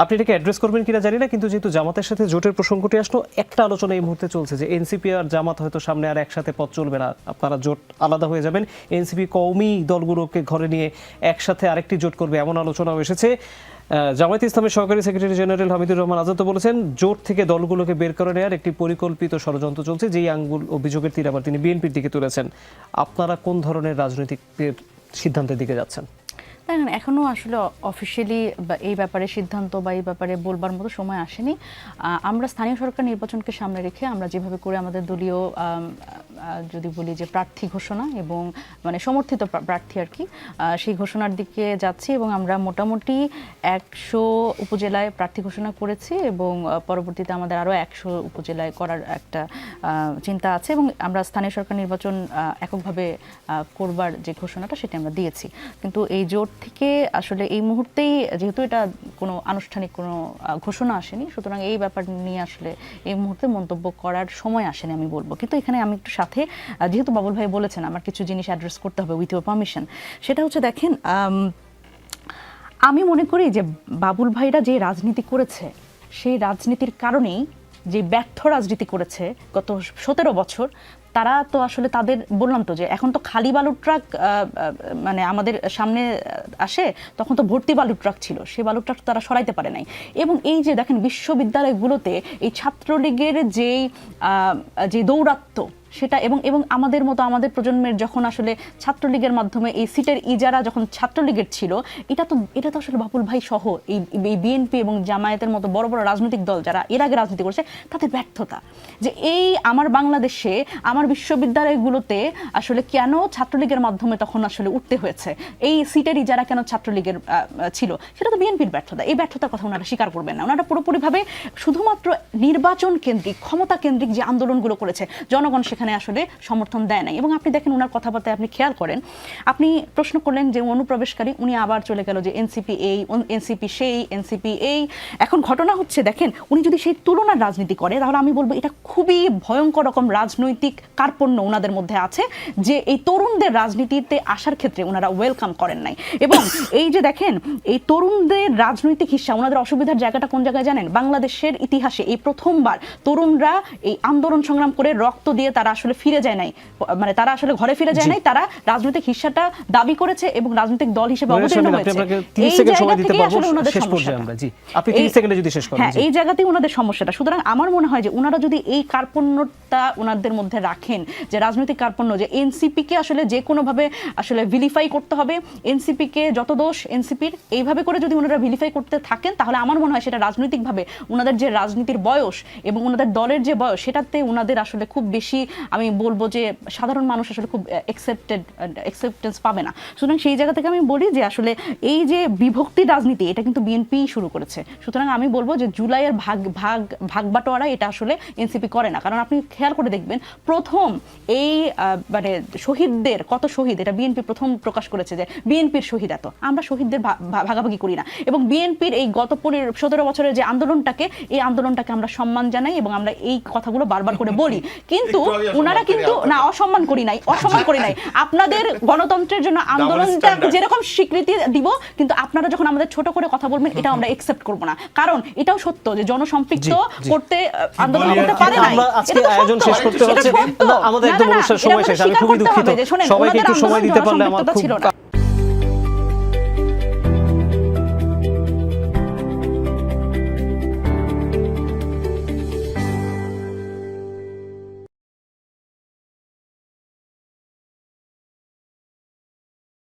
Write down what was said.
আপনি এটাকে অ্যাড্রেস করবেন কিনা জানি না, কিন্তু যেহেতু জামাতের সাথে জোটের প্রসঙ্গটি আসলো, একটা আলোচনা এই মুহূর্তে চলছে যে এনসিপি আর জামাত হয়তো সামনে আর একসাথে পথ চলবে না, আপনারা জোট আলাদা হয়ে যাবেন, এনসিপি কওমি দলগুলোকে ঘরে নিয়ে একসাথে আরেকটি জোট করবে, এমন আলোচনাও এসেছে। জামায়াতে ইসলামের সহকারী সেক্রেটারি জেনারেল হামিদুর রহমান আজাদ বলেছেন জোট থেকে দলগুলোকে বের করে নেওয়ার একটি পরিকল্পিত ষড়যন্ত্র চলছে, যেই আঙ্গুল অভিযোগের তীর আবার তিনি বিএনপির দিকে তুলেছেন। আপনারা কোন ধরনের রাজনৈতিক সিদ্ধান্তের দিকে যাচ্ছেন? দেখেন, এখনো আসলে অফিসিয়ালি এই ব্যাপারে সিদ্ধান্ত বা এই ব্যাপারে বলবার মতো সময় আসেনি। আমরা স্থানীয় সরকার নির্বাচনকে সামনে রেখে আমরা যেভাবে করে আমাদের দলীয় যদি বলি যে প্রার্থী ঘোষণা এবং মানে সমর্থিত প্রার্থী আর কি, সেই ঘোষণার দিকে যাচ্ছি এবং আমরা মোটামুটি 100 উপজেলায় প্রার্থী ঘোষণা করেছি এবং পরবর্তীতে আমাদের আরও 100 উপজেলায় করার একটা চিন্তা আছে এবং আমরা স্থানীয় সরকার নির্বাচন এককভাবে করবার যে ঘোষণাটা সেটা আমরা দিয়েছি। কিন্তু এই জোট থেকে আসলে এই মুহূর্তেই যেহেতু এটা কোনো আনুষ্ঠানিক কোনো ঘোষণা আসেনি, সুতরাং এই ব্যাপার নিয়ে আসলে এই মুহূর্তে মন্তব্য করার সময় আসেনি আমি বলবো। কিন্তু এখানে আমি একটু সাথে, যেহেতু বাবুল ভাই বলেছেন আমার কিছু জিনিস অ্যাড্রেস করতে হবে উইথ ইউর পারমিশন, সেটা হচ্ছে দেখেন, আমি মনে করি যে বাবুল ভাইরা যে রাজনীতি করেছে সেই রাজনীতির কারণেই, যে ব্যর্থ রাজনীতি করেছে গত 17 বছর, তারা তো আসলে তাদের বললাম তো যে এখন তো খালি বালুর ট্রাক মানে আমাদের সামনে আসে, তখন তো ভর্তি বালুর ট্রাক ছিল, সেই বালুর ট্রাক তারা সরাইতে পারে নাই। এবং এই যে দেখেন বিশ্ববিদ্যালয়গুলোতে এই ছাত্রলীগের যে দৌরাত্ম্য সেটা এবং আমাদের মতো আমাদের প্রজন্মের যখন আসলে ছাত্রলীগের মাধ্যমে এই সিটের ইজারা যখন ছাত্রলীগের ছিল, এটা তো আসলে বাবুল ভাই সহ এই বিএনপি এবং জামায়াতের মতো বড় বড় রাজনৈতিক দল যারা এর আগে রাজনীতি করেছে তাদের ব্যর্থতা, যে এই আমার বাংলাদেশে আমার বিশ্ববিদ্যালয়গুলোতে আসলে কেন ছাত্রলীগের মাধ্যমে তখন আসলে উঠতে হয়েছে, এই সিটের ইজারা কেন ছাত্রলীগের ছিল, সেটা তো বিএনপির ব্যর্থতা। এই ব্যর্থতার কথা ওনারা স্বীকার করবেন না। ওনারা পুরোপুরিভাবে শুধুমাত্র নির্বাচন কেন্দ্রিক, ক্ষমতা কেন্দ্রিক যে আন্দোলনগুলো করেছে, জনগণ সেখানে আসলে সমর্থন দেয় নাই। এবং আপনি দেখেন ওনার কথাবার্তায় আপনি খেয়াল করেন, আপনি প্রশ্ন করলেন যে অনুপ্রবেশকারী, উনি আবার চলে গেল যে এনসিপি এই, এনসিপি সেই, এনসিপি এই। এখন ঘটনা হচ্ছে দেখেন, উনি যদি সেই তুলনার রাজনীতি করে তাহলে আমি বলবো এটা খুবই ভয়ঙ্কর রকম রাজনৈতিক কার্পণ্য ওনাদের মধ্যে আছে, যে এই তরুণদের রাজনীতিতে আসার ক্ষেত্রে ওনারা ওয়েলকাম করেন নাই। এবং এই যে দেখেন এই তরুণদের রাজনৈতিক হিস্সা, ওনাদের অসুবিধার জায়গাটা কোন জায়গায় জানেন? বাংলাদেশের ইতিহাসে এই প্রথমবার তরুণরা এই আন্দোলন সংগ্রাম করে রক্ত দিয়ে তারা আসলে ফিরে যায় নাই, মানে তারা আসলে ঘরে ফিরে যায় নাই, তারা রাজনৈতিক হিস্সাটা দাবি করেছে এবং রাজনৈতিক দল হিসেবে অবতীর্ণ হয়েছে। এই জায়গা থেকে আসলে ওনাদের সমস্যা, হ্যাঁ, এই জায়গাতেই ওনাদের সমস্যাটা। সুতরাং আমার মনে হয় যে ওনারা যদি এই কার্পণ্যটা ওনাদের মধ্যে রাখেন, যে রাজনৈতিক কার্পণ্য, যে এনসিপি কে আসলে যে কোনোভাবে আসলে ভিলিফাই করতে হবে, এনসিপি কে যত দোষ এনসিপির, এইভাবে করে যদি ওনারা ভিলিফাই করতে থাকেন, তাহলে আমার মনে হয় সেটা রাজনৈতিকভাবে ওনাদের যে রাজনীতির বয়স এবং ওনাদের দলের যে বয়স, সেটাতে ওনাদের আসলে খুব বেশি, আমি বলবো যে সাধারণ মানুষ আসলে খুব অ্যাকসেপ্টেন্স পাবে না। সুতরাং সেই জায়গা থেকে আমি বলি যে আসলে এই যে বিভক্তি রাজনীতি, এটা কিন্তু বিএনপি শুরু করেছে। সুতরাং আমি বলবো যে জুলাইয়ের ভাগ বাটোয়ারা এটা আসলে এনসিপি করে না। কারণ আপনি খেয়াল করে দেখবেন, প্রথম এই মানে শহীদদের কত শহীদ, এটা বিএনপি প্রথম প্রকাশ করেছে যে বিএনপির শহীদ এত, আমরা শহীদদের ভাগাভাগি করি না। এবং বিএনপির এই গত 17 বছরের যে আন্দোলনটাকে, এই আন্দোলনটাকে আমরা সম্মান জানাই এবং আমরা এই কথাগুলো বারবার করে বলি। কিন্তু ওনারা কিন্তু না, অসম্মান করি নাই। আপনাদের গণতন্ত্রের জন্য আন্দোলনটা যেরকম স্বীকৃতি দিব, কিন্তু আপনারা যখন আমাদের ছোট করে কথা বলবেন, এটা আমরা একসেপ্ট করব না। কারণ এটাও সত্য যে জনসম্পৃক্ত করতে আন্দোলন করতে পারে না। আজকে আয়োজন শেষ করতে হচ্ছে, আমাদের একদম অনুষ্ঠান সময় শেষ। আমি খুবই দুঃখিত, সবাইকে একটু সময় দিতে পারলে আমার খুব